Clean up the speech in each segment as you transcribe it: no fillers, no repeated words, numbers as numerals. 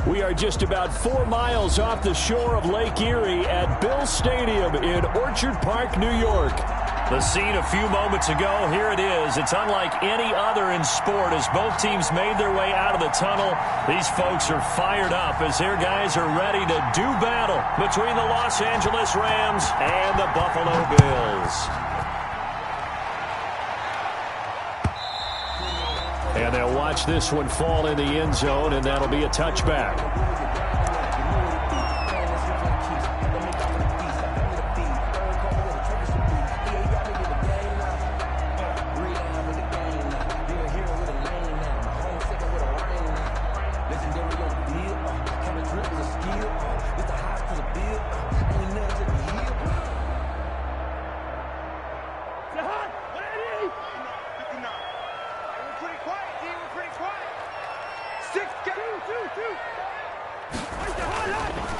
We are just about 4 miles off the shore of Lake Erie at Bill Stadium in Orchard Park, New York. The scene a few moments ago, here it is. It's unlike any other in sport as both teams made their way out of the tunnel. These folks are fired up as their guys are ready to do battle between the Los Angeles Rams and the Buffalo Bills. And they'll watch this one fall in the end zone, and that'll be a touchback.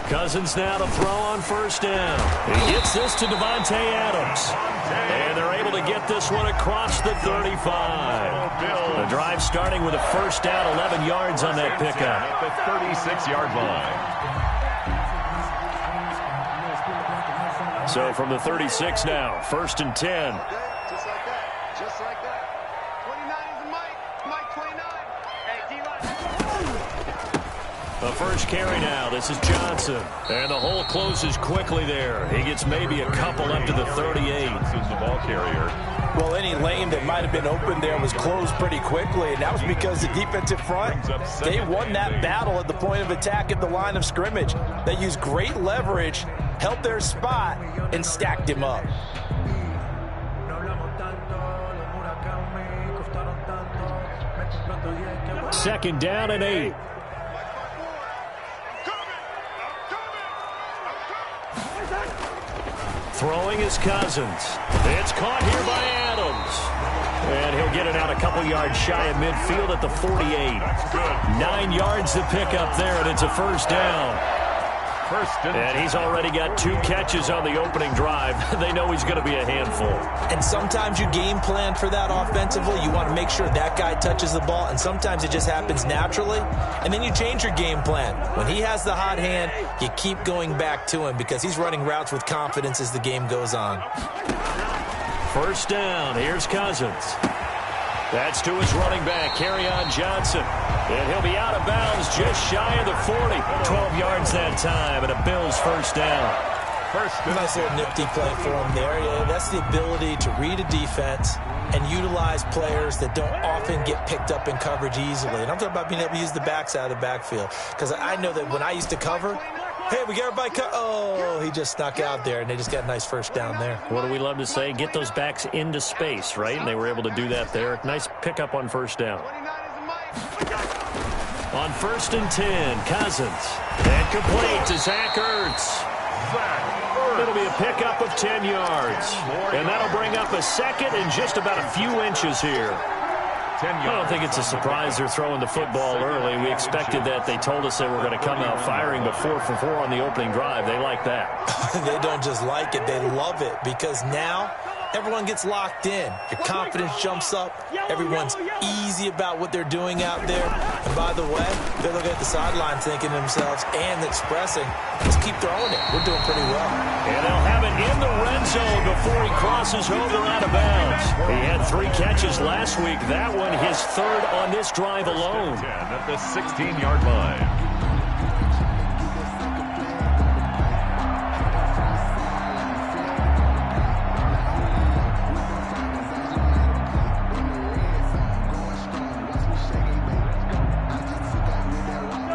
Cousins now to throw on first down. He gets this to Davante Adams. And they're able to get this one across the 35. The drive starting with a first down, 11 yards on that pickup. At the 36-yard line. So from the 36 now, 1st and 10. Just like that. Just like that. 29 is the Mike. Mike 29. Hey, D-line. The first carry now. This is Johnson. And the hole closes quickly there. He gets maybe a couple up to the 38. Johnson's the ball carrier. Well, any lane that might have been open there was closed pretty quickly, and that was because the defensive front, they won that battle at the point of attack at the line of scrimmage. They used great leverage, held their spot, and stacked him up. Second down and 8. Throwing is Cousins. It's caught here by Adams. And he'll get it out a couple yards shy of midfield at the 48. 9 yards to pick up there, and it's a first down. And he's already got 2 catches on the opening drive. They know he's going to be a handful. And sometimes you game plan for that offensively. You want to make sure that guy touches the ball, and sometimes it just happens naturally. And then you change your game plan. When he has the hot hand, you keep going back to him because he's running routes with confidence as the game goes on. First down. Here's Cousins. That's to his running back, Kerryon Johnson. And he'll be out of bounds just shy of the 40. 12 yards that time, and a Bills first down. Nice little nifty play for him there. Yeah, that's the ability to read a defense and utilize players that don't often get picked up in coverage easily. And I'm talking about being able to use the backside of the backfield. Because I know that when I used to cover, hey, we got everybody oh, he just snuck out there, and they just got a nice first down there. What do we love to say? Get those backs into space, right? And they were able to do that there. Nice pickup on first down. On 1st and 10, Cousins. And complete to Zach Ertz. It'll be a pickup of 10 yards. And that'll bring up a second and just about a few inches here. I don't think it's a surprise they're throwing the football early. We expected that. They told us they were going to come out firing, but 4 for 4 on the opening drive. They like that. They don't just like it. They love it because now everyone gets locked in. Your confidence jumps up. Everyone's easy about what they're doing out there. And by the way, they're looking at the sideline thinking to themselves and expressing, let's keep throwing it. We're doing pretty well. And they'll have it in the red zone before he crosses over out of bounds. He had 3 catches last week. That one his 3rd on this drive alone. 10 at the 16-yard line.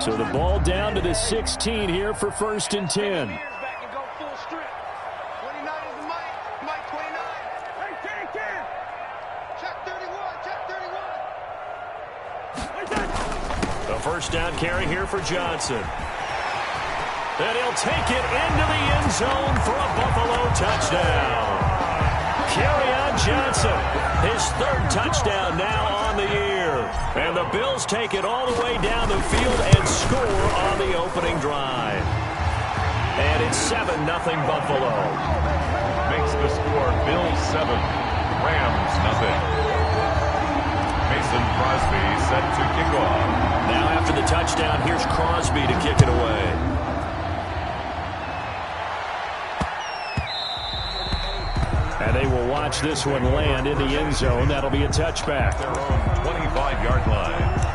So the ball down to the 16 here for 1st and 10. The first down carry here for Johnson. And he'll take it into the end zone for a Buffalo touchdown. Kerryon Johnson, his 3rd touchdown now on the year. And the Bills take it all the way down the field and score on the opening drive. And it's 7-0 Buffalo. Makes the score Bills 7, Rams 0. Mason Crosby set to kick off. Now after the touchdown. Here's Crosby to kick it away. And they will watch this one land in the end zone. That'll be a touchback. Their own 25-yard line.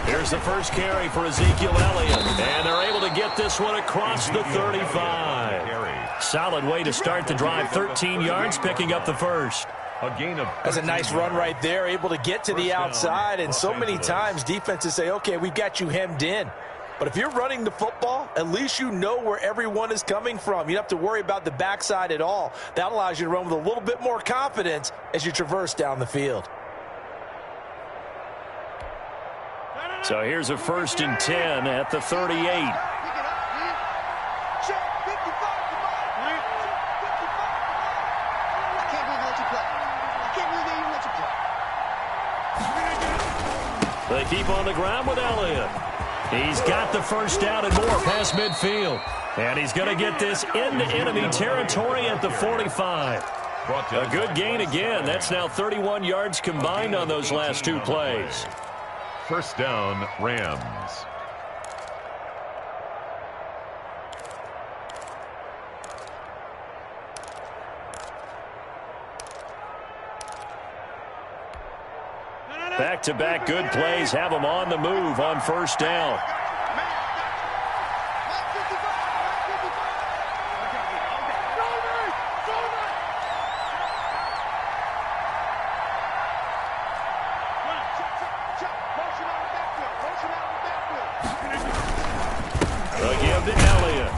Here's the first carry for Ezekiel Elliott. And they're able to get this one across the 35. Solid way to start the drive. 13 yards, picking up the first. A gain of That's a nice run right there, able to get to the outside. And so many times defenses say, okay, we've got you hemmed in. But if you're running the football, at least you know where everyone is coming from. You don't have to worry about the backside at all. That allows you to run with a little bit more confidence as you traverse down the field. So here's a 1st and 10 at the 38. They keep on the ground with Elliott. He's got the first down and more past midfield. And he's going to get this into enemy territory at the 45. A good gain again. That's now 31 yards combined on those last two plays. First down, Rams. Back-to-back good plays have them on the move on first down. Again to Elliott.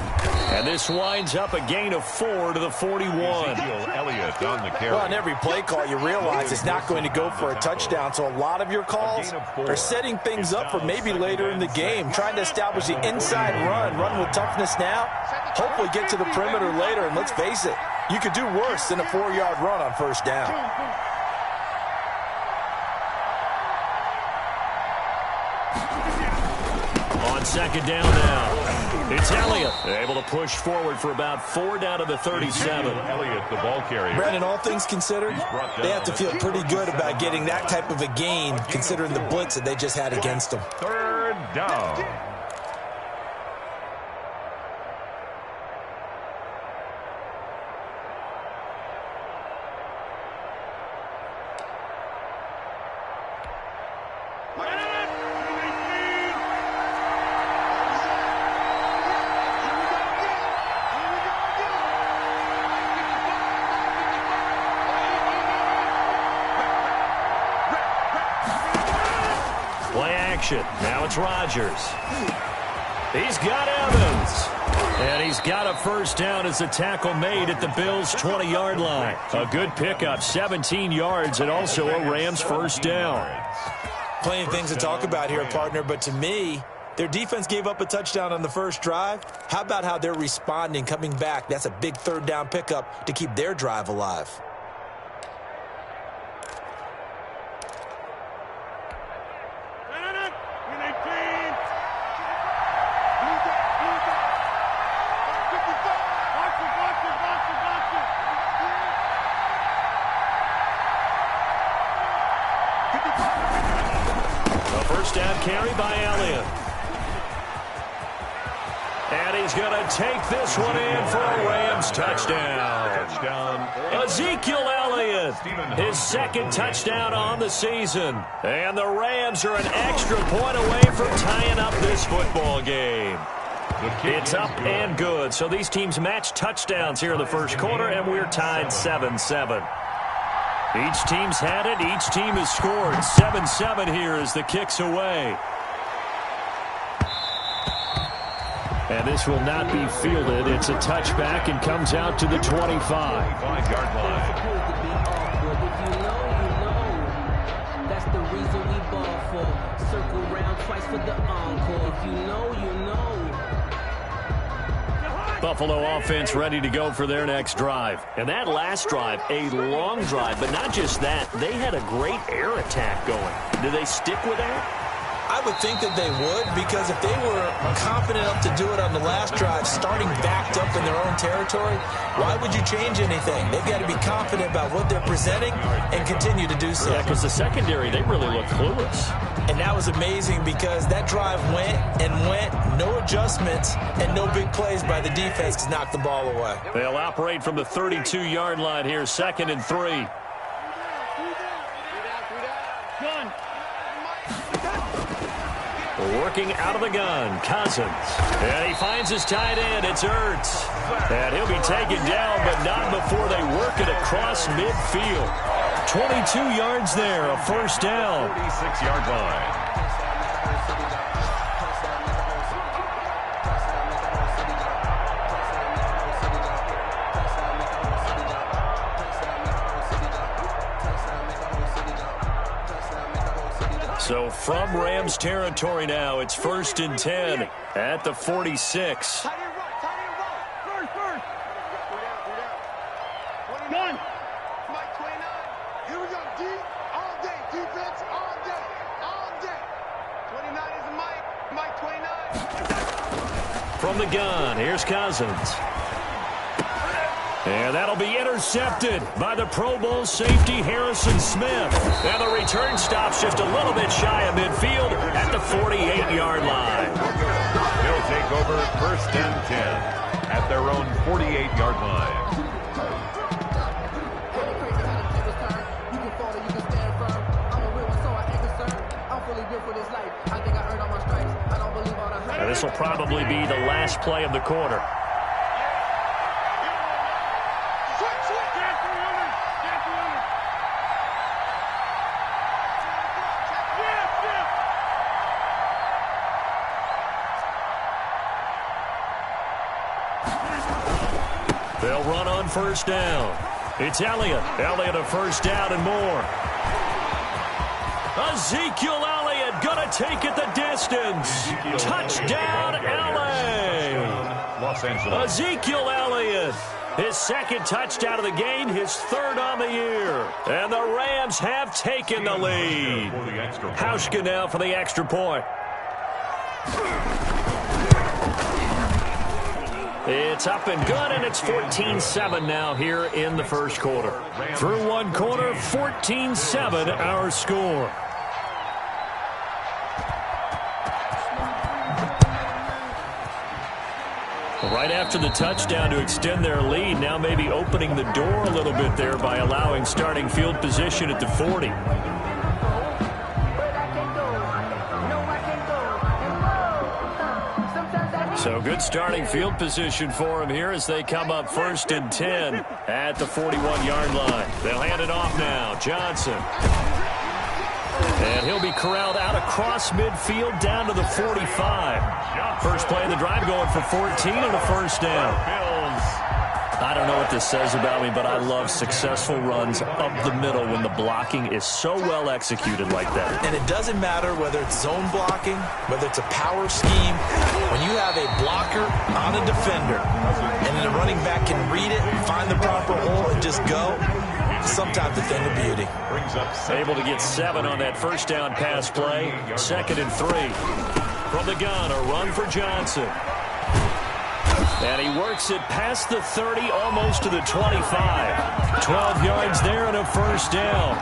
And this winds up a gain of 4 to the 41. Elliott on the carry. Well, on every play call, you realize it's not going to go for a touchdown. So a lot of your calls are setting things up for maybe later in the game, trying to establish the inside run with toughness now, hopefully get to the perimeter later. And let's face it, you could do worse than a 4-yard run on first down. On second down now. It's Elliott. They're able to push forward for about 4 down to the 37. Elliott, the ball carrier. Brandon, all things considered, they have to feel pretty good about getting that type of a gain, considering the blitz that they just had against them. Third down. Now it's Rodgers. He's got Evans. And he's got a first down as the tackle made at the Bills' 20-yard line. A good pickup, 17 yards, and also a Rams first down. Plenty of things to talk about here, partner, but to me, their defense gave up a touchdown on the first drive. How about how they're responding, coming back? That's a big third down pickup to keep their drive alive. Carry by Elliott. And he's going to take this one in for a Rams touchdown. Ezekiel Elliott, his second touchdown on the season. And the Rams are an extra point away from tying up this football game. It's up and good. So these teams match touchdowns here in the first quarter, and we're tied 7-7. Each team's had it. Each team has scored. 7-7 here as the kick's away. And this will not be fielded. It's a touchback and comes out to the 25. 5-yard line. That's the reason we ball for. Circle round twice for the encore. If you know, you know. Buffalo offense ready to go for their next drive. And that last drive, a long drive, but not just that. They had a great air attack going. Do they stick with that? I would think that they would, because if they were confident enough to do it on the last drive, starting backed up in their own territory, why would you change anything? They've got to be confident about what they're presenting and continue to do so. Yeah, because the secondary, they really looked clueless. And that was amazing because that drive went and went, no adjustments, and no big plays by the defense to knock the ball away. They'll operate from the 32-yard line here, 2nd and 3. Working out of the gun, Cousins. And he finds his tight end. It's Ertz. And he'll be taken down, but not before they work it across midfield. 22 yards there, a first down. 46-yard line. So from Rams territory now, it's 1st and 10 at the 46. Tight end roll. First. Gun. Mike 29. Here we go. D. All day. Defense. All day. 29 is the Mike 29. From the gun, here's Cousins. And that'll be intercepted by the Pro Bowl safety Harrison Smith. And the return stops just a little bit shy of midfield at the 48-yard line. They'll take over 1st and 10 at their own 48-yard line. Now, this will probably be the last play of the quarter. They'll run on 1st down. It's Elliott. Elliott a 1st down and more. Ezekiel Elliott going to take it the distance. Touchdown, LA. Los Angeles. Ezekiel Elliott, his 2nd touchdown of the game, his 3rd on the year. And the Rams have taken the lead. Hauschka now for the extra point. It's up and good, and it's 14-7 now here in the first quarter. Through one quarter, 14-7 our score. Right after the touchdown to extend their lead, now maybe opening the door a little bit there by allowing starting field position at the 40. So good starting field position for him here as they come up 1st and 10 at the 41-yard line. They'll hand it off now. Johnson. And he'll be corralled out across midfield down to the 45. First play of the drive going for 14 and a 1st down. I don't know what this says about me, but I love successful runs up the middle when the blocking is so well executed like that. And it doesn't matter whether it's zone blocking, whether it's a power scheme. When you have a blocker on a defender and then the running back can read it, find the proper hole, and just go, sometimes a thing of beauty. Able to get 7 on that 1st down pass play. 2nd and 3. From the gun, a run for Johnson. And he works it past the 30, almost to the 25. 12 yards there and a 1st down.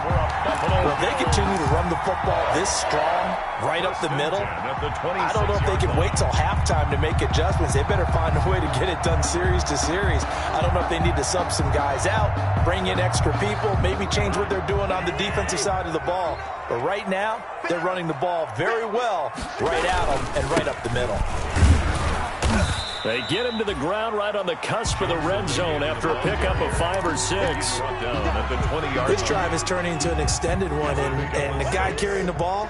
Well, if they continue to run the football this strong, right up the middle, I don't know if they can wait till halftime to make adjustments. They better find a way to get it done series to series. I don't know if they need to sub some guys out, bring in extra people, maybe change what they're doing on the defensive side of the ball. But right now, they're running the ball very well right at them and right up the middle. They get him to the ground right on the cusp of the red zone after a pickup of 5 or 6. This drive is turning into an extended one, and the guy carrying the ball,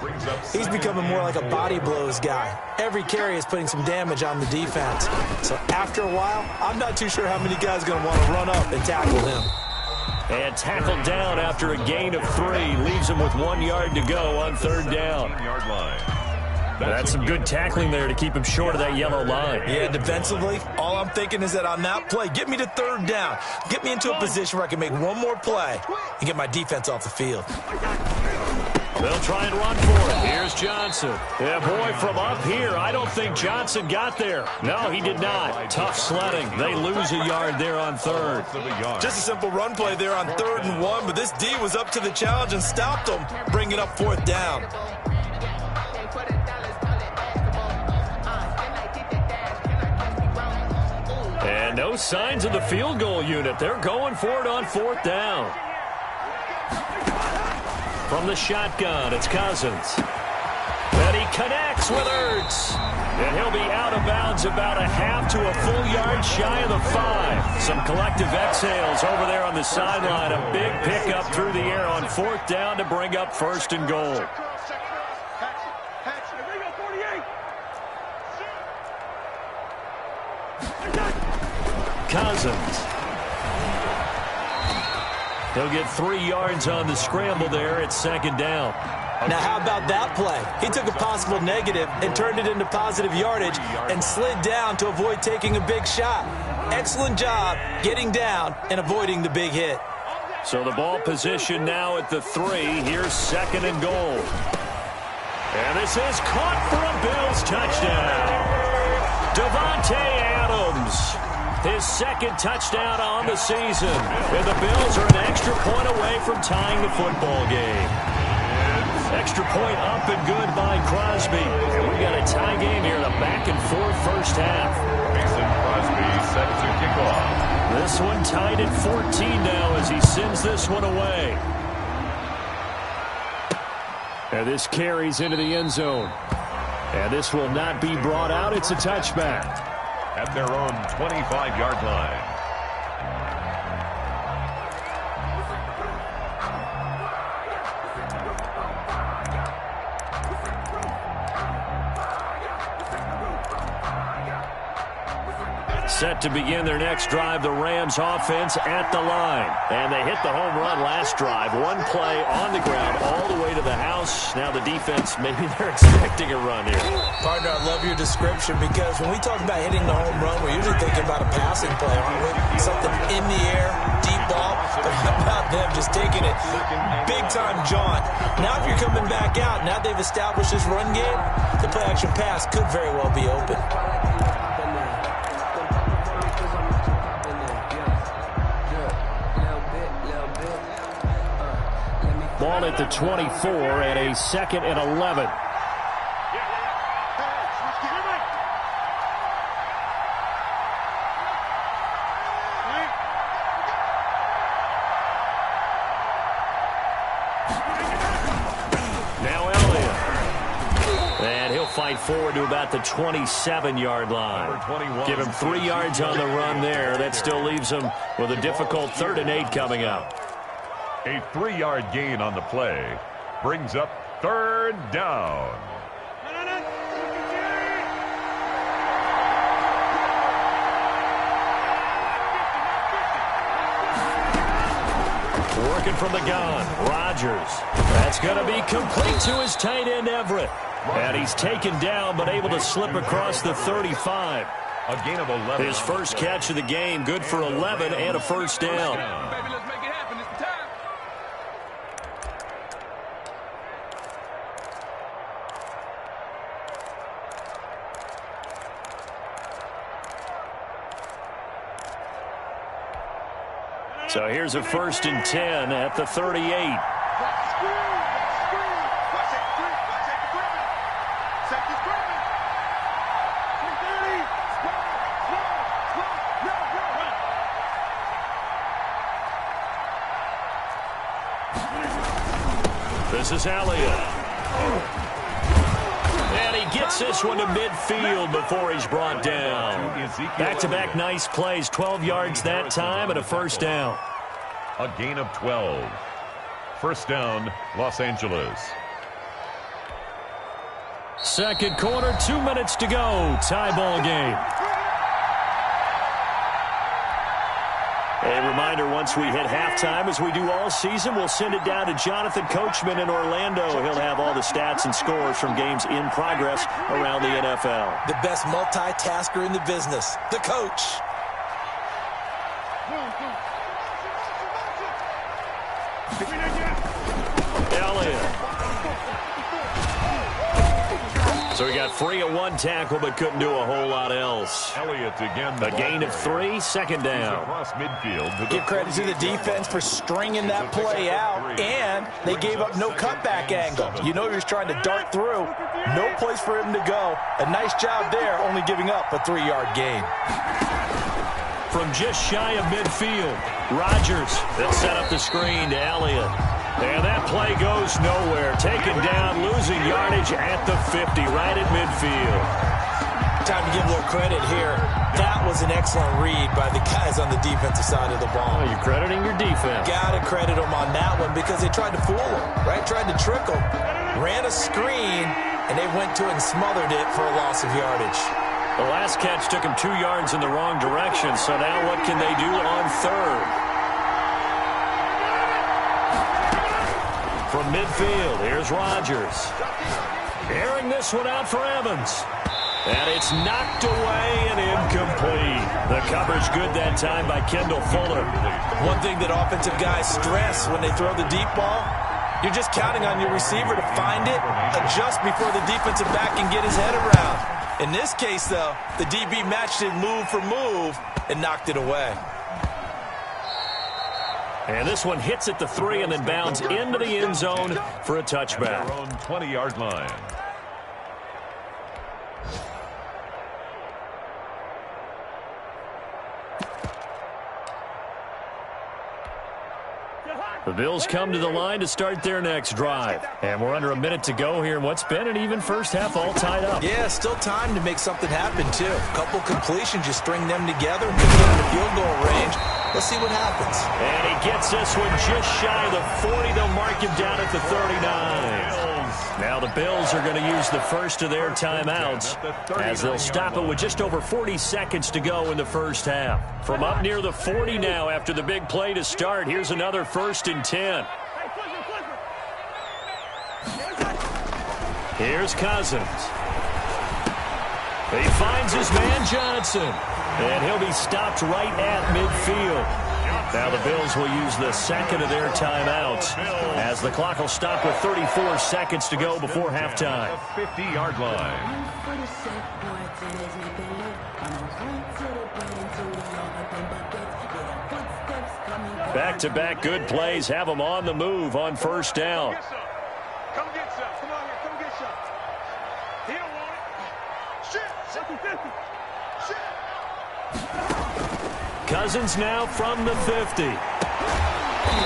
he's becoming more like a body blows guy. Every carry is putting some damage on the defense. So after a while, I'm not too sure how many guys are going to want to run up and tackle him. And tackled down after a gain of 3. Leaves him with 1 yard to go on 3rd down. That's some good tackling there to keep him short of that yellow line. Yeah, defensively, all All I'm thinking is that on that play, get me to third down. Get me into a position where I can make one more play and get my defense off the field. They'll try and run for it. Here's Johnson. Yeah, boy, from up here, I don't think Johnson got there. No, he did not. Tough sledding. They lose a yard there on third. Just a simple run play there on 3rd and 1, but this D was up to the challenge and stopped them, bringing up 4th down. And no signs of the field goal unit. They're going for it on 4th down. From the shotgun, it's Cousins. And he connects with Ertz. And he'll be out of bounds about a half to a full yard shy of the 5. Some collective exhales over there on the sideline. A big pickup through the air on 4th down to bring up 1st and goal. Cousins. He'll get 3 yards on the scramble there at 2nd down. Now, how about that play? He took a possible negative and turned it into positive yardage and slid down to avoid taking a big shot. Excellent job getting down and avoiding the big hit. So the ball position now at the 3. Here's 2nd and goal. And this is caught for a Bills touchdown. Davante Adams. His 2nd touchdown on the season. And the Bills are an extra point away from tying the football game. Extra point up and good by Crosby. And we got a tie game here in a back-and-forth first half. Mason Crosby set to kick off. This one tied at 14 now as he sends this one away. And this carries into the end zone. And this will not be brought out. It's a touchback. At their own 25-yard line. Set to begin their next drive, the Rams offense at the line. And they hit the home run last drive. One play on the ground all the way to the house. Now the defense, maybe they're expecting a run here. Partner, I love your description because when we talk about hitting the home run, we're usually thinking about a passing play, aren't we? Something in the air, deep ball. But how about them just taking it big-time jaunt? Now if you're coming back out, now they've established this run game, the play-action pass could very well be open. Ball at the 24 and a 2nd and 11. Now Elliott. And he'll fight forward to about the 27-yard line. Give him 3 yards on the run there. That still leaves him with a difficult 3rd and 8 coming up. A 3-yard gain on the play brings up 3rd down. Working from the gun, Rodgers. That's going to be complete to his tight end, Everett. And he's taken down but able to slip across the 35. A gain of 11. His first catch of the game, good for 11 and a 1st down. So here's a 1st and 10 at the 38. This is Elliott. And he gets this one to midfield before he's brought down. Back-to-back nice plays, 12 yards that time and a 1st down. A gain of 12. 1st down, Los Angeles. 2nd quarter, 2 minutes to go. Tie ball game. A reminder, once we hit halftime, as we do all season, we'll send it down to Jonathan Coachman in Orlando. He'll have all the stats and scores from games in progress around the NFL. The best multitasker in the business, the coach. Elliott. So he got free of one tackle, but couldn't do a whole lot else. Elliott again. A gain of 3, second down. Across midfield. Give credit to the defense for stringing that play out, and they gave up no cutback angle. You know he was trying to dart through. No place for him to go. A nice job there, only giving up a 3-yard gain. From just shy of midfield, Rodgers. They'll set up the screen to Elliott. And that play goes nowhere. Taken down, losing yardage at the 50, right at midfield. Time to give a little credit here. That was an excellent read by the guys on the defensive side of the ball. Oh, you're crediting your defense. Got to credit them on that one because they tried to fool him, right? Tried to trick him. Ran a screen, and they went to it and smothered it for a loss of yardage. The last catch took him 2 yards in the wrong direction, so now what can they do on third? From midfield, here's Rodgers. Airing this one out for Evans. And it's knocked away and incomplete. The coverage good that time by Kendall Fuller. One thing that offensive guys stress when they throw the deep ball, you're just counting on your receiver to find it, adjust before the defensive back can get his head around. In this case, though, the DB matched it move for move and knocked it away. And this one hits at the 3 and then bounds into the end zone for a touchback. Their own 20-yard line. The Bills come to the line to start their next drive. And we're under a minute to go here in what's been an even first half, all tied up. Yeah, still time to make something happen, too. A couple completions, you string them together, put them in the field goal range. Let's see what happens. And he gets this one just shy of the 40. They'll mark him down at the 39. Now the Bills are going to use the first of their timeouts as they'll stop it with just over 40 seconds to go in the first half. From up near the 40 now after the big play to start, here's another 1st and 10. Here's Cousins. He finds his man Johnson. And he'll be stopped right at midfield. Now the Bills will use the second of their timeouts as the clock will stop with 34 seconds to go before halftime. 50-yard line. Back-to-back good plays have them on the move on first down. Come get some. Come on here. Come get some. He don't want it. Shit. Shit. Cousins now from the 50.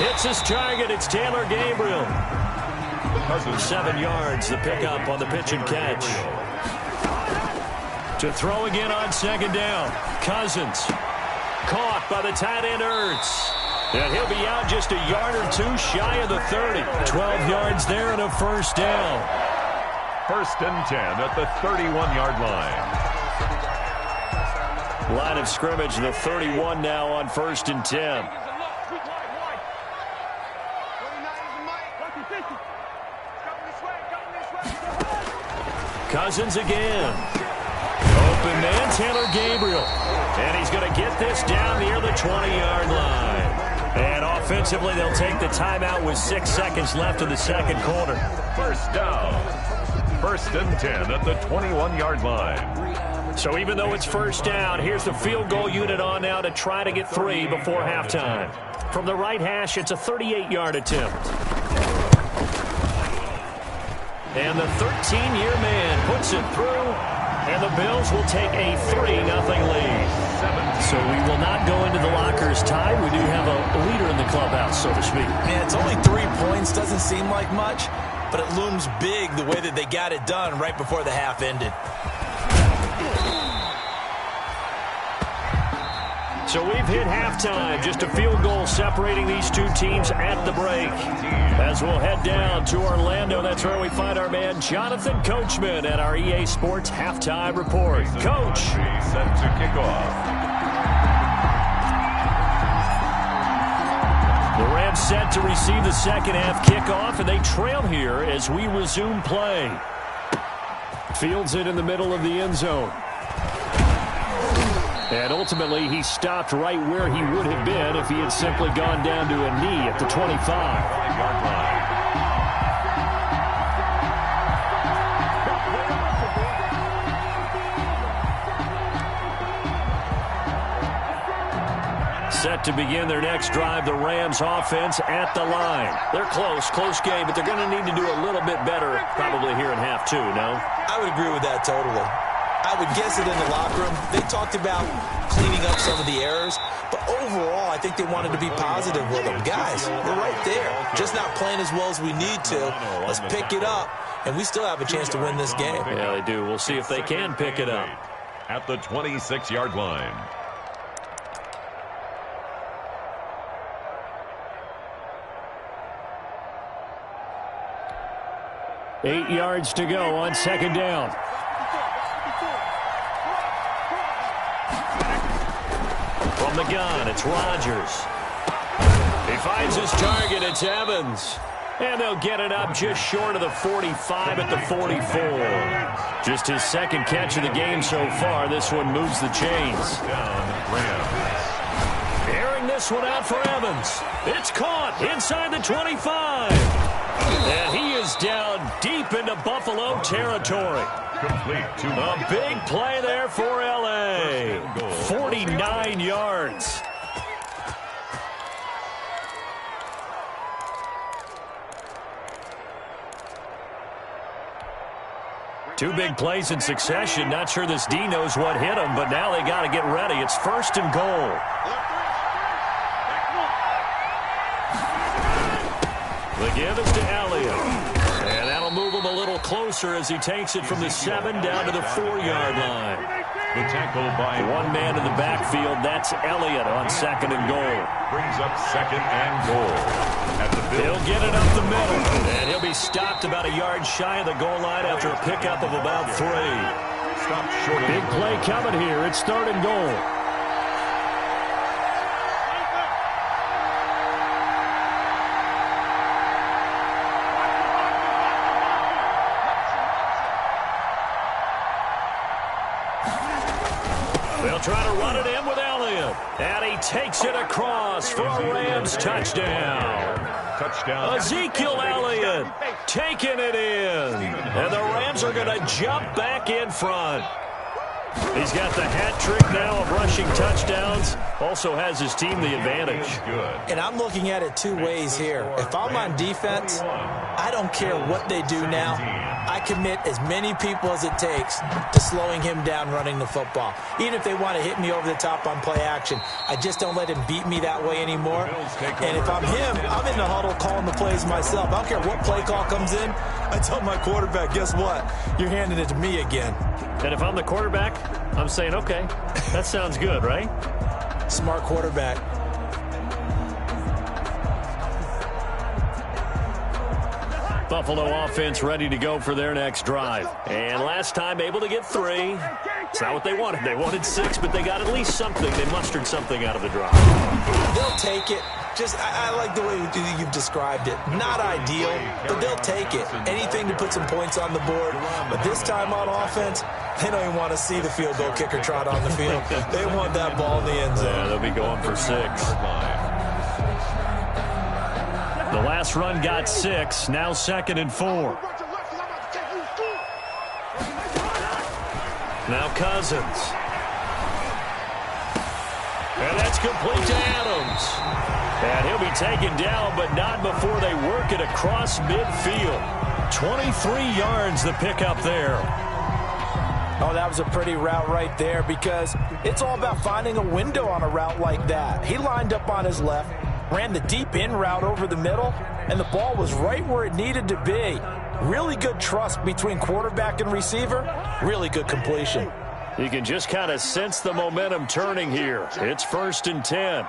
Hits his target. It's Taylor Gabriel. Cousins 7 yards, the pickup on the pitch and catch. To throw again on second down. Cousins caught by the tight end Ertz. And he'll be out just a yard or 2 shy of the 30. 12 yards there and a first down. 1st and 10 at the 31-yard line. Line of scrimmage, the 31 now on 1st and 10. Cousins again. Open man, Taylor Gabriel. And he's going to get this down near the 20-yard line. And offensively, they'll take the timeout with 6 seconds left in the second quarter. First down. 1st and 10 at the 21-yard line. So even though it's first down, here's the field goal unit on now to try to get 3 before halftime. From the right hash, it's a 38-yard attempt. And the 13-year man puts it through, and the Bills will take a 3-0 lead. So we will not go into the lockers tied. We do have a leader in the clubhouse, so to speak. Man, it's only 3 points. Doesn't seem like much, but it looms big the way that they got it done right before the half ended. So we've hit halftime. Just a field goal separating these two teams at the break. As we'll head down to Orlando, that's where we find our man Jonathan Coachman at our EA Sports Halftime Report. Coach. Set to kick off. Rams set to receive the second half kickoff, and they trail here as we resume play. Fields it in the middle of the end zone. And ultimately, he stopped right where he would have been if he had simply gone down to a knee at the 25-yard line. Set to begin their next drive, the Rams offense at the line. They're close game, but they're going to need to do a little bit better probably here in half two, no? I would agree with that totally. I would guess it in the locker room. They talked about cleaning up some of the errors, but overall, I think they wanted to be positive with them. Guys, we're right there. Just not playing as well as we need to. Let's pick it up, and we still have a chance to win this game. Yeah, they do. We'll see if they can pick it up. At the 26-yard line. Eight yards to go on second down. From the gun, it's Rodgers. He finds his target, it's Evans. And they'll get it up just short of the 45 at the 44. Just his second catch of the game so far. This one moves the chains. Airing this one out for Evans. It's caught inside the 25. And he is down deep into Buffalo territory. A big play there for L.A. 49 yards. Two big plays in succession. Not sure this D knows what hit him, but now they got to get ready. It's first and goal. The give is to Elliott. And that'll move him a little closer as he takes it from the 7 down to the 4-yard line. The tackle by one man in the backfield. That's Elliott on second and goal. Brings up second and goal. At the He'll get it up the middle. And he'll be stopped about a yard shy of the goal line after a pickup of about 3. Stopped short. Big play coming here. It's third and goal. They'll try to run it in with Elliott. And he takes it across for a Rams touchdown. Ezekiel Elliott taking it in. And the Rams are going to jump back in front. He's got the hat trick now of rushing touchdowns. Also has his team the advantage. And I'm looking at it two ways here. If I'm on defense, I don't care what they do now. I commit as many people as it takes to slowing him down running the football. Even if they want to hit me over the top on play action, I just don't let him beat me that way anymore. And if I'm him, I'm in the huddle calling the plays myself. I don't care what play call comes in. I tell my quarterback, guess what? You're handing it to me again. And if I'm the quarterback, I'm saying, okay, that sounds good, right? Smart quarterback. Buffalo offense ready to go for their next drive. And last time able to get 3. It's not what they wanted. They wanted 6, but they got at least something. They mustered something out of the drive. They'll take it. I like the way you've described it. Not ideal, but they'll take it. Anything to put some points on the board. But this time on offense, they don't even want to see the field goal kicker trot on the field. They want that ball in the end zone. Yeah, they'll be going for 6. The last run got 6. Now second and 4. Now Cousins. And that's complete to Adams. And he'll be taken down, but not before they work it across midfield. 23 yards the pickup there. Oh, that was a pretty route right there because it's all about finding a window on a route like that. He lined up on his left, ran the deep in route over the middle, and the ball was right where it needed to be. Really good trust between quarterback and receiver. Really good completion. You can just kind of sense the momentum turning here. It's first and 10.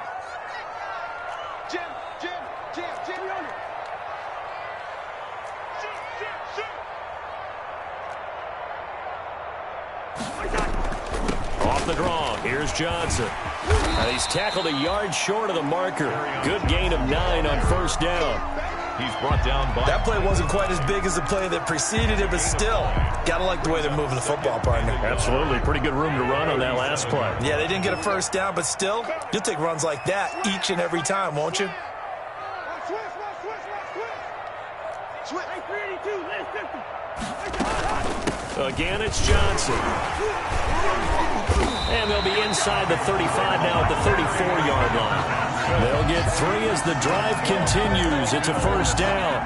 off the draw. Here's Johnson. And he's tackled a yard short of the marker. Good gain of 9 on first down. He's brought down by... That play wasn't quite as big as the play that preceded it, but still, gotta like the way they're moving the football, partner. Absolutely. Pretty good room to run on that last play. Yeah, they didn't get a first down, but still, you'll take runs like that each and every time, won't you? Again, it's Johnson. And they'll be inside the 35 now at the 34-yard line. They'll get 3 as the drive continues. It's a first down.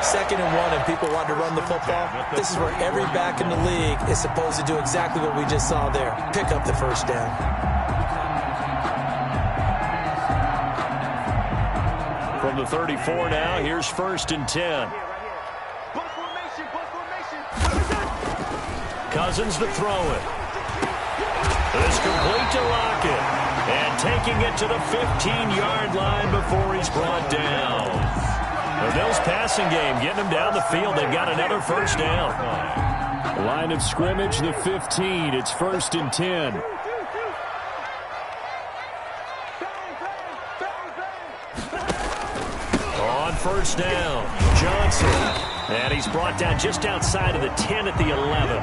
2nd and 1, and people want to run the football. This is where every back in the league is supposed to do exactly what we just saw there. Pick up the first down. From the 34 now, here's 1st and 10. Cousins to throw it. It's complete to Lockett. And taking it to the 15-yard line before he's brought down. The Bills passing game, getting him down the field. They've got another first down. Line of scrimmage, the 15. It's 1st and 10. On first down, Johnson. And he's brought down just outside of the 10 at the 11.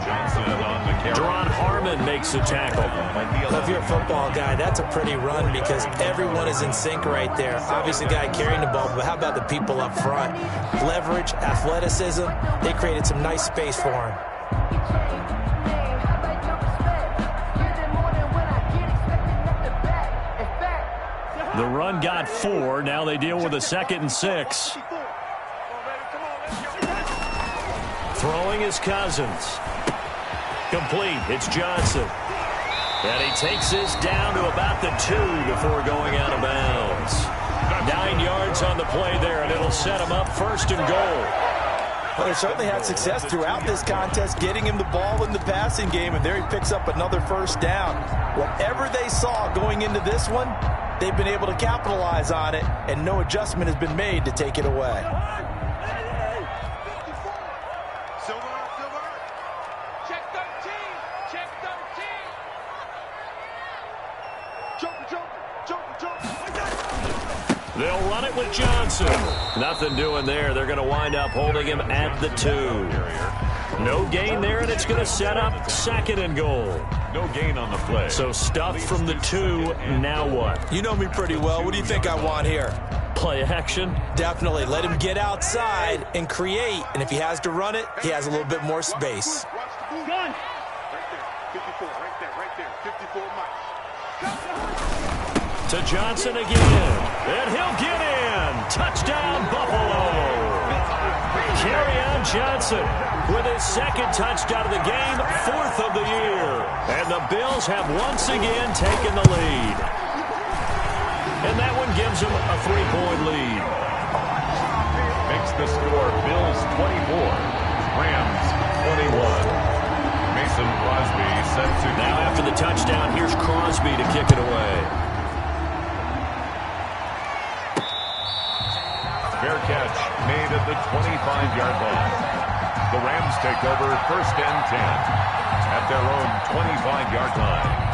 Deron Harmon makes the tackle. Well, if you're a football guy, that's a pretty run because everyone is in sync right there. Obviously, the guy carrying the ball, but how about the people up front? Leverage, athleticism, they created some nice space for him. The run got 4. Now they deal with a 2nd and 6. Throwing is Cousins. Complete. It's Johnson. And he takes this down to about the 2 before going out of bounds. 9 yards on the play there, and it'll set him up 1st and goal. Well, they certainly had success throughout this contest, getting him the ball in the passing game, and there he picks up another first down. Whatever they saw going into this one, they've been able to capitalize on it, and no adjustment has been made to take it away. They'll run it with Johnson. Nothing doing there. They're going to wind up holding him at the 2. No gain there, and it's going to set up 2nd and goal. No gain on the play. So stuffed from the 2. Now what? You know me pretty well. What do you think I want here? Play action? Definitely. Let him get outside and create. And if he has to run it, he has a little bit more space. Gun. Right there. 54. Right there. 54 miles. To Johnson again. And he'll get in. Touchdown, Buffalo. Kerryon Johnson with his 2nd touchdown of the game, 4th of the year. And the Bills have once again taken the lead. And that one gives them a 3-point lead. Makes the score Bills 24, Rams 21. Mason Crosby set to... Now after the touchdown, here's Crosby to kick it away. Fair catch made at the 25-yard line. The Rams take over 1st and 10 at their own 25-yard line.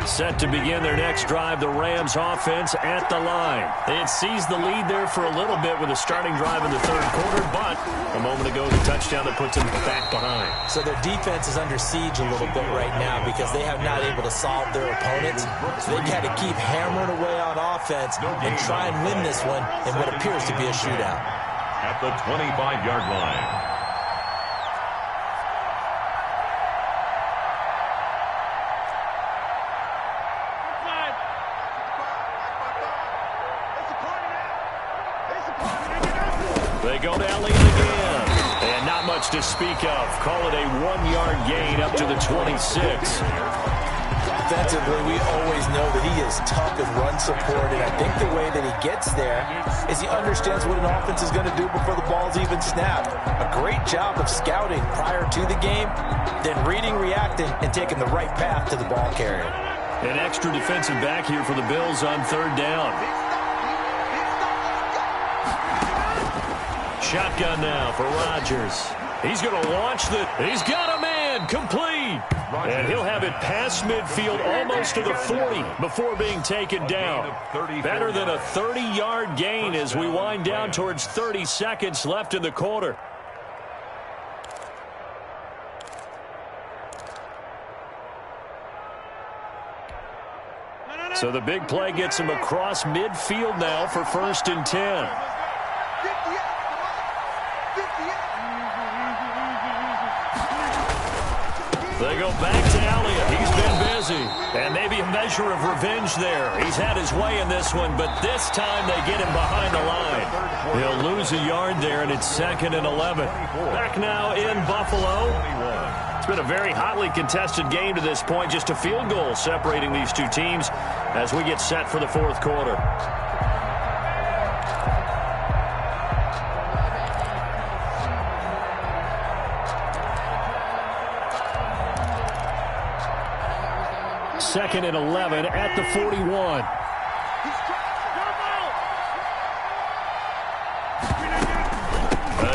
Set to begin their next drive, the Rams offense at the line. They had seized the lead there for a little bit with a starting drive in the 3rd quarter, but a moment ago the touchdown that puts them back behind. So their defense is under siege a little bit right now because they have not able to solve their opponents. So they've had to keep hammering away on offense and try and win this one in what appears to be a shootout. At the 25-yard line. They go to Elliott again. And not much to speak of. Call it a 1-yard gain up to the 26. Defensively, we always know that he is tough and run support, and I think the way that he gets there is he understands what an offense is going to do before the ball's even snapped. A great job of scouting prior to the game, then reading, reacting, and taking the right path to the ball carrier. An extra defensive back here for the Bills on 3rd down. Shotgun now for Rodgers. He's going to launch he's got a man, complete. And he'll have it past midfield almost to the 40 before being taken down. Better than a 30-yard gain as we wind down towards 30 seconds left in the quarter. So the big play gets him across midfield now for 1st and 10. They go back to Elliott. He's been busy. And maybe a measure of revenge there. He's had his way in this one, but this time they get him behind the line. He'll lose a yard there, and it's 2nd and 11. Back now in Buffalo. It's been a very hotly contested game to this point. Just a field goal separating these two teams as we get set for the 4th quarter. Second and 11 at the 41.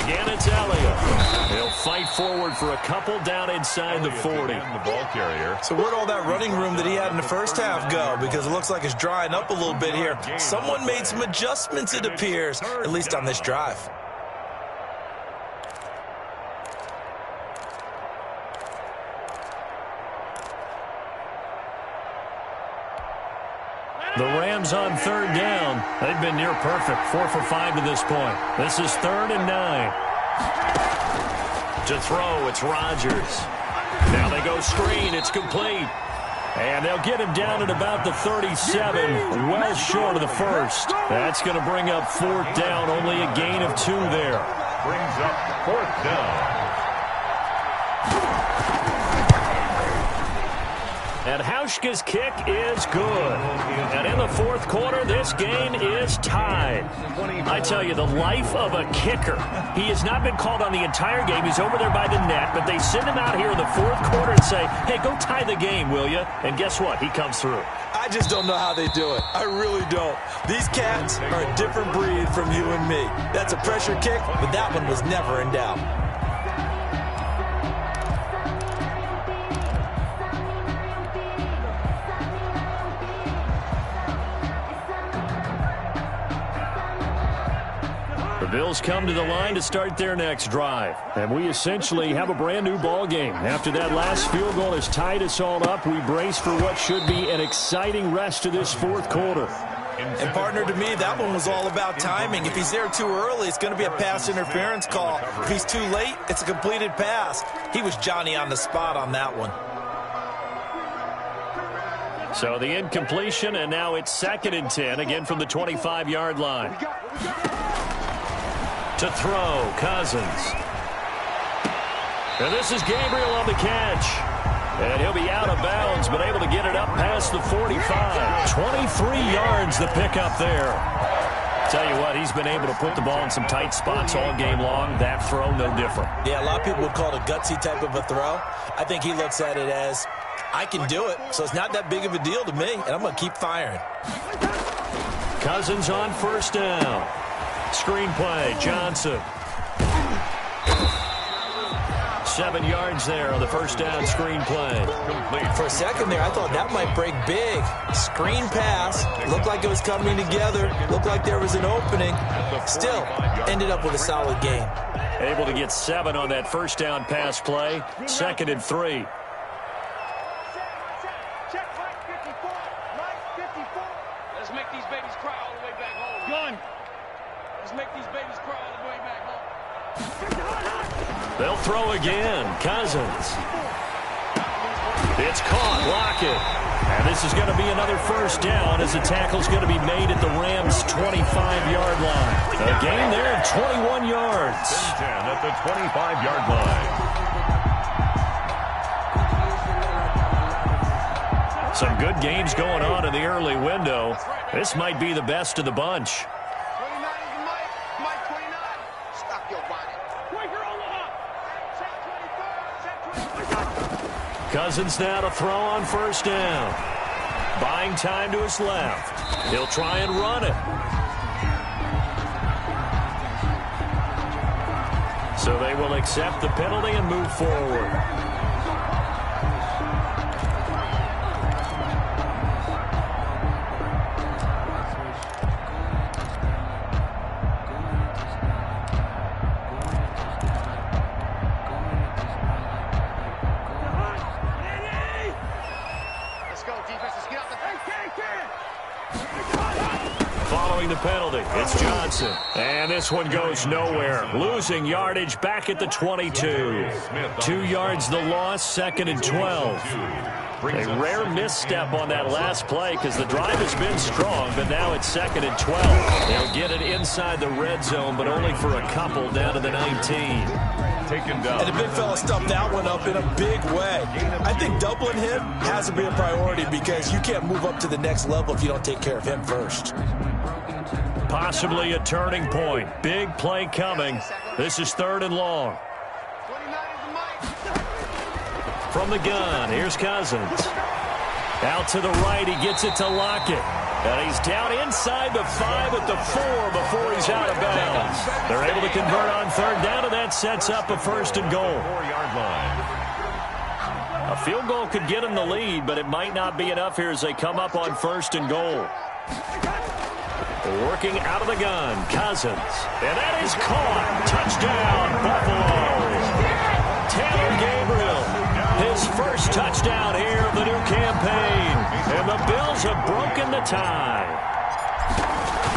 Again, it's Elliott. He'll fight forward for a couple down inside the 40. The ball carrier. So where'd all that running room that he had in the first half go? Because it looks like it's drying up a little bit here. Someone made some adjustments, it appears, at least on this drive. The Rams on 3rd down. They've been near perfect, 4 for 5 to this point. This is 3rd and 9. To throw, it's Rodgers. Now they go screen, it's complete. And they'll get him down at about the 37, well short of the 1st. That's going to bring up 4th down, only a gain of 2 there. Brings up 4th down. And Hauschka's kick is good. And in the 4th quarter, this game is tied. I tell you, the life of a kicker. He has not been called on the entire game. He's over there by the net, but they send him out here in the 4th quarter and say, hey, go tie the game, will you? And guess what? He comes through. I just don't know how they do it. I really don't. These cats are a different breed from you and me. That's a pressure kick, but that one was never in doubt. The Bills come to the line to start their next drive. And we essentially have a brand new ball game. After that last field goal has tied us all up, we brace for what should be an exciting rest of this 4th quarter. And partner, to me, that one was all about timing. If he's there too early, it's going to be a pass interference call. If he's too late, it's a completed pass. He was Johnny on the spot on that one. So the incompletion, and now it's 2nd and 10, again from the 25-yard line. To throw, Cousins. And this is Gabriel on the catch. And he'll be out of bounds, but able to get it up past the 45. 23 yards the pickup there. Tell you what, he's been able to put the ball in some tight spots all game long. That throw, no different. Yeah, a lot of people would call it a gutsy type of a throw. I think he looks at it as, I can do it, so it's not that big of a deal to me, and I'm going to keep firing. Cousins on 1st down. Screenplay, Johnson. 7 yards there on the 1st down screenplay. For a second there, I thought that might break big. Screen pass. Looked like it was coming together. Looked like there was an opening. Still, ended up with a solid game. Able to get 7 on that 1st down pass play. 2nd and 3. Let's make these babies cry all the way back home. Gun. Let's make these babies cry all the way back home. They'll throw again. Cousins. It's caught. Lockett. And this is going to be another 1st down as the tackle's going to be made at the Rams' 25-yard line. A gain there of 21 yards. 10 at the 25-yard line. Some good games going on in the early window. This might be the best of the bunch. 29 is Mike. Mike 29. Stop your bonnet. Quicker on the hop. Set 25. Cousins now to throw on 1st down. Buying time to his left. He'll try and run it. So they will accept the penalty and move forward. Following the penalty, it's Johnson. And this one goes nowhere. Losing yardage back at the 22. 2 yards the loss, 2nd and 12. A rare misstep on that last play because the drive has been strong, but now it's 2nd and 12. They'll get it inside the red zone, but only for a couple down to the 19. Taken down. And the big fella stuffed that one up in a big way. I think doubling him has to be a priority because you can't move up to the next level if you don't take care of him first. Possibly a turning point. Big play coming. This is 3rd and long. From the gun, here's Cousins. Out to the right, he gets it to Lockett. And he's down inside the 5 at the 4 before he's out of bounds. They're able to convert on 3rd down, and that sets up a 1st and goal. 4-yard line. A field goal could get him the lead, but it might not be enough here as they come up on 1st and goal. Working out of the gun, Cousins. And that is caught. Touchdown, Buffalo. Taylor Gabriel, his first touchdown here of the new campaign. And the Bills have broken the tie.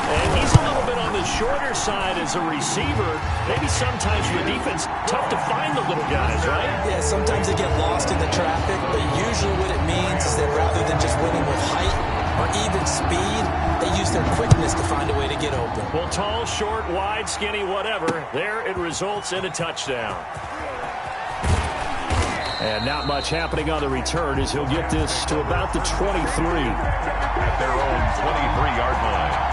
And he's a little bit on the shorter side as a receiver. Maybe sometimes for the defense, tough to find the little guys, right? Yeah, sometimes they get lost in the traffic, but usually what it means is that rather than just winning with height or even speed, they use their quickness to find a way to get open. Well, tall, short, wide, skinny, whatever, there it results in a touchdown. And not much happening on the return as he'll get this to about the 23. At their own 23-yard line.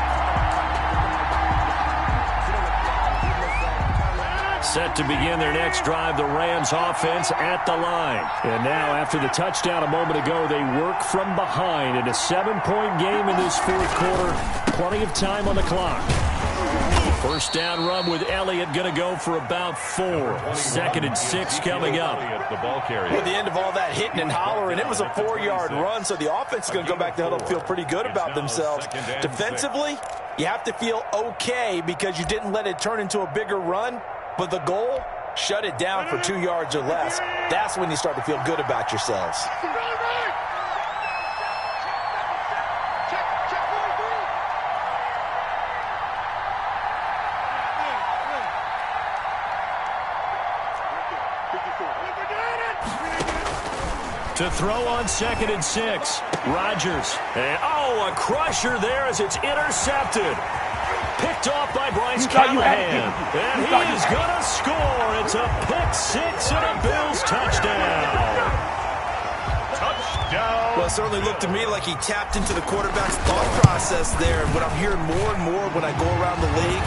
Set to begin their next drive, the Rams offense at the line. And now, after the touchdown a moment ago, they work from behind in a 7-point game in this 4th quarter. Plenty of time on the clock. First down run with Elliott going to go for about 4. 2nd and 6 coming up. The ball carrier. At the end of all that hitting and hollering, it was a 4-yard run, so the offense is going to go back to huddle and feel pretty good about themselves. Defensively, you have to feel okay because you didn't let it turn into a bigger run. But the goal, shut it down for 2 yards or less. That's when you start to feel good about yourselves. To throw on 2nd and 6, Rodgers. And, a crusher there as it's intercepted. Picked off by Bryce Callahan. And he is going to score. It's a pick-6 and a Bills touchdown. Touchdown. Well, it certainly looked to me like he tapped into the quarterback's thought process there. And what I'm hearing more and more when I go around the league,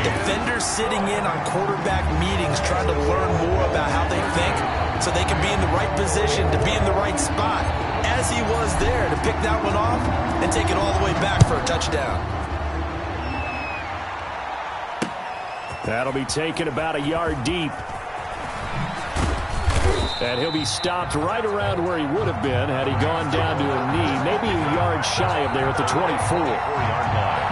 defenders sitting in on quarterback meetings trying to learn more about how they think so they can be in the right position to be in the right spot. As he was there to pick that one off and take it all the way back for a touchdown. That'll be taken about a yard deep. And he'll be stopped right around where he would have been had he gone down to a knee, maybe a yard shy of there at the 24. 4-yard line.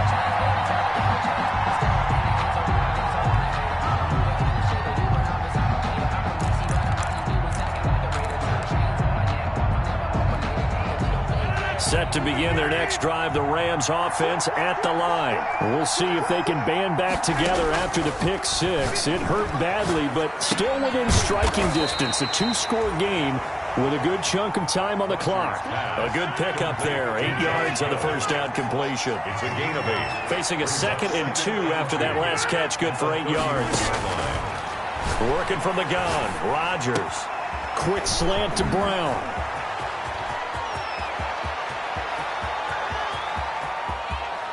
Set to begin their next drive, the Rams offense at the line. We'll see if they can band back together after the pick-6. It hurt badly, but still within striking distance. A 2-score game with a good chunk of time on the clock. A good pickup there, 8 yards on the first down completion. It's a gain of 8. Facing a 2nd and 2 after that last catch, good for 8 yards. Working from the gun, Rodgers. Quick slant to Brown.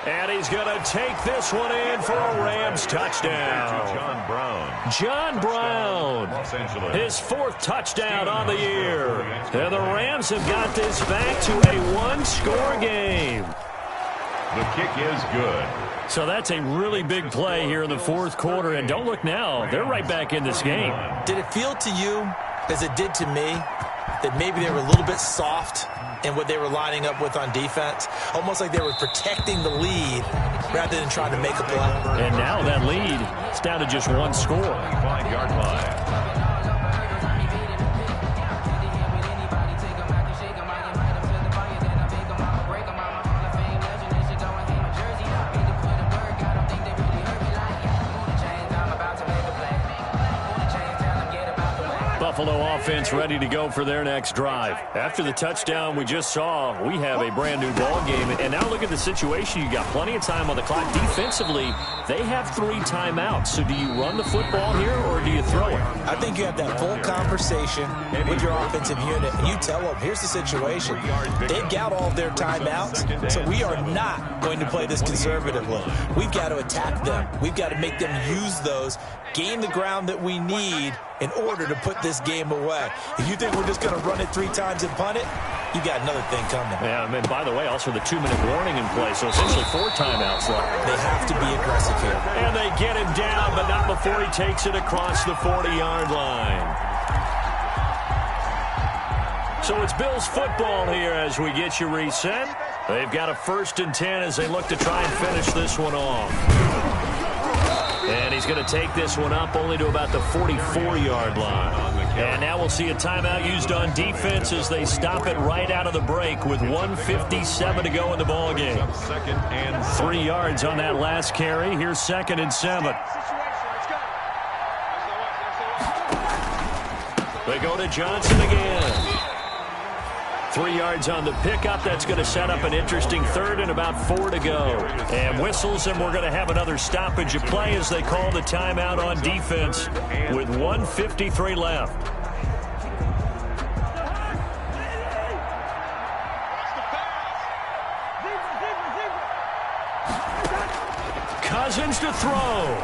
And he's going to take this one in for a Rams touchdown. John Brown. John Brown. Los Angeles. His 4th touchdown on the year. And the Rams have got this back to a 1-score game. The kick is good. So that's a really big play here in the fourth quarter. And don't look now, they're right back in this game. Did it feel to you, as it did to me, that maybe they were a little bit soft in what they were lining up with on defense? Almost like they were protecting the lead rather than trying to make a play. And now that lead is down to just one score. 5-yard line. Buffalo offense ready to go for their next drive. After the touchdown we just saw, we have a brand new ball game. And now look at the situation. You got plenty of time on the clock. Defensively, they have 3 timeouts. So do you run the football here or do you throw it? I think you have that full conversation with your offensive unit, and you tell them, here's the situation. They've got all of their timeouts, so we are not going to play this conservatively. We've got to attack them. We've got to make them use those, gain the ground that we need in order to put this game away. If you think we're just going to run it 3 times and punt it, you got another thing coming. Yeah, and by the way, also the 2-minute warning in play, so essentially 4 timeouts left. They have to be aggressive here. And they get him down, but not before he takes it across the 40-yard line. So it's Bills football here as we get you reset. They've got a 1st and 10 as they look to try and finish this one off. And he's going to take this one up only to about the 44-yard line. And now we'll see a timeout used on defense as they stop it right out of the break with 1:57 to go in the ballgame. 3 yards on that last carry. Here's 2nd and 7. They go to Johnson again. 3 yards on the pickup. That's going to set up an interesting 3rd and about 4 to go. And whistles, and we're going to have another stoppage of play as they call the timeout on defense with 1:53 left. Cousins to throw.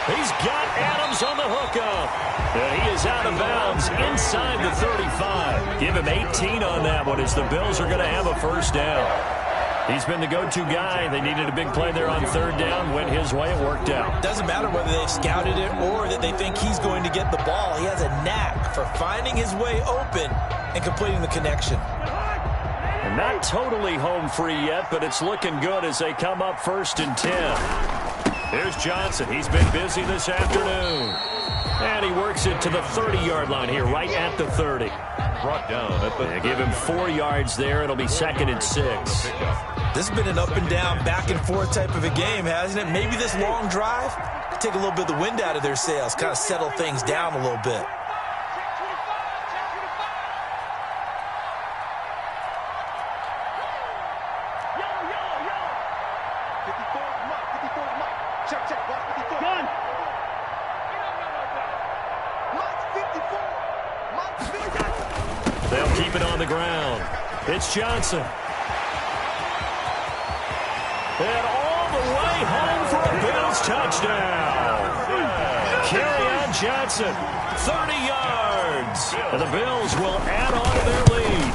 He's got Adams on the hookup. And he is out of bounds inside the 35. Give him 18 on that one as the Bills are going to have a 1st down. He's been the go-to guy. They needed a big play there on 3rd down. Went his way. It worked out. Doesn't matter whether they've scouted it or that they think he's going to get the ball. He has a knack for finding his way open and completing the connection. And not totally home free yet, but it's looking good as they come up 1st and 10. Here's Johnson. He's been busy this afternoon. And he works it to the 30-yard line here, right at the 30. Brought down at the... They give him 4 yards there. It'll be 2nd and 6. This has been an up-and-down, back-and-forth type of a game, hasn't it? Maybe this long drive could take a little bit of the wind out of their sails, kind of settle things down a little bit. They'll keep it on the ground. It's Johnson. And all the way home for a Bills touchdown. Kerryon Johnson, 30 yards. And the Bills will add on to their lead.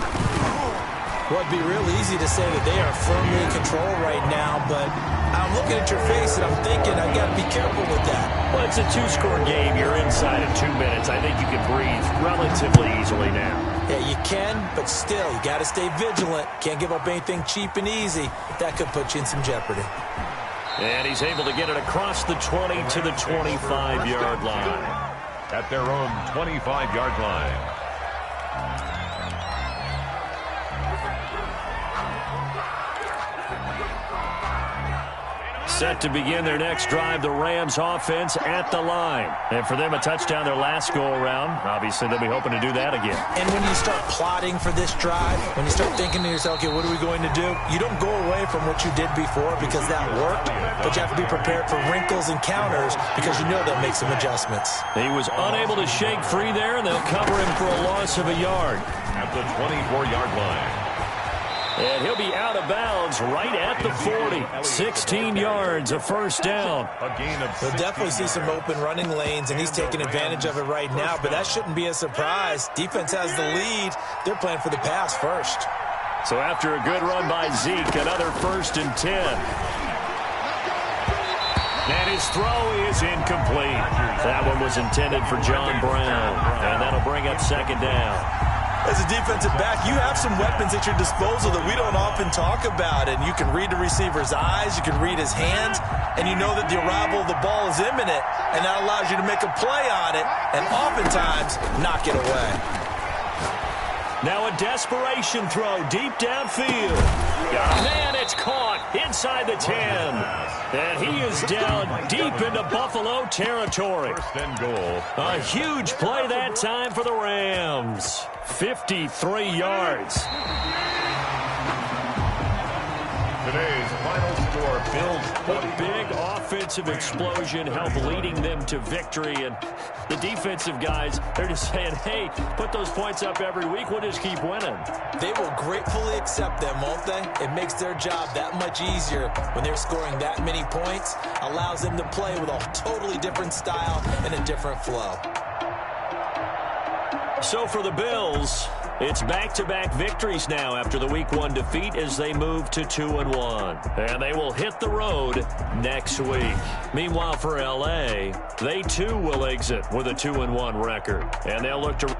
Well, it'd be real easy to say that they are firmly in control right now, but I'm looking at your face and I'm thinking I've got to be careful with that. Well, it's a 2-score game. You're inside of 2 minutes. I think you can breathe relatively easily now. Yeah, you can, but still, you got to stay vigilant. Can't give up anything cheap and easy. That could put you in some jeopardy. And he's able to get it across the 20 to the 25-yard line. At their own 25-yard line. Set to begin their next drive, the Rams offense at the line. And for them, a touchdown their last go-around. Obviously, they'll be hoping to do that again. And when you start plotting for this drive, when you start thinking to yourself, okay, what are we going to do? You don't go away from what you did before because that worked, but you have to be prepared for wrinkles and counters because you know they'll make some adjustments. He was unable to shake free there, and they'll cover him for a loss of a yard. At the 24-yard line. And he'll be out of bounds right at the 40. 16 yards, a 1st down. A gain of We'll definitely see some open running lanes, and he's taking advantage of it right now, but that shouldn't be a surprise. Defense has the lead. They're playing for the pass first. So after a good run by Zeke, another 1st and 10. And his throw is incomplete. That one was intended for John Brown. And that'll bring up 2nd down. As a defensive back, you have some weapons at your disposal that we don't often talk about. And you can read the receiver's eyes, you can read his hands, and you know that the arrival of the ball is imminent. And that allows you to make a play on it and oftentimes knock it away. Now a desperation throw deep downfield. Man, it's caught inside the 10. And he is down deep into Buffalo territory. 1st and goal. A huge play that time for the Rams. 53 yards. Today's final score, Bills A big offensive explosion helped leading them to victory. And the defensive guys, they're just saying, hey, put those points up every week. We'll just keep winning. They will gratefully accept them, won't they? It makes their job that much easier when they're scoring that many points. Allows them to play with a totally different style and a different flow. So for the Bills, it's back-to-back victories now after the Week 1 defeat as they move to 2-1. And they will hit the road next week. Meanwhile, for L.A., they too will exit with a 2-1 record. And they'll look to